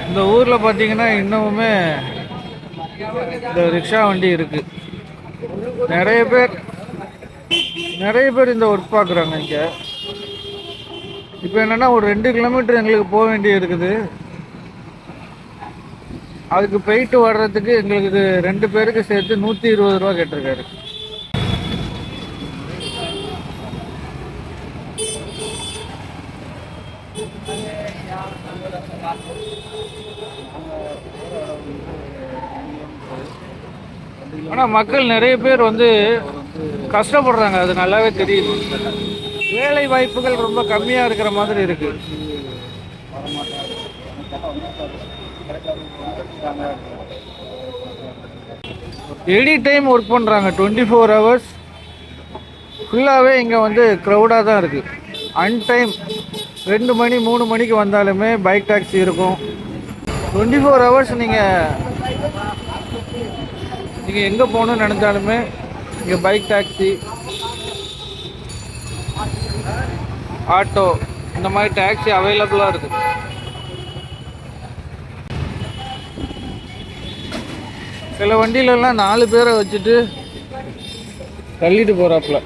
இந்த ஊரில் பார்த்தீங்கன்னா இன்னமுமே இந்த ரிக்ஷா வண்டி இருக்குது. நிறைய பேர் நிறைய பேர் இந்த ஒர்க் பார்க்குறாங்க இங்கே. இப்போ என்னென்னா ஒரு 2 கிலோமீட்டர் எங்களுக்கு போக வேண்டிய இருக்குது. அதுக்கு போயிட்டு வர்றதுக்கு எங்களுக்கு 2 பேருக்கு சேர்த்து 120 ரூபா கேட்டிருக்காரு. ஆனால் மக்கள் நிறைய பேர் வந்து கஷ்டப்படுறாங்க, அது நல்லாவே தெரியுது. வேலை வாய்ப்புகள் ரொம்ப கம்மியாக இருக்கிற மாதிரி இருக்கு. எனி டைம் ஒர்க் பண்ணுறாங்க, 24 ஹவர்ஸ் ஃபுல்லாகவே. இங்கே வந்து க்ரௌடாக தான் இருக்குது. அன்டைம் 2 மணி 3 மணிக்கு வந்தாலுமே பைக் டாக்ஸி இருக்கும். 24 ஹவர்ஸ் நீங்கள் எங்கே போகணுன்னு நினச்சாலுமே இங்கே பைக் டாக்ஸி, ஆட்டோ, இந்த மாதிரி டாக்ஸி அவைலபிளாக இருக்குது. சில வண்டியிலலாம் 4 பேரை வச்சுட்டு தள்ளிட்டு போகிறாப்புல.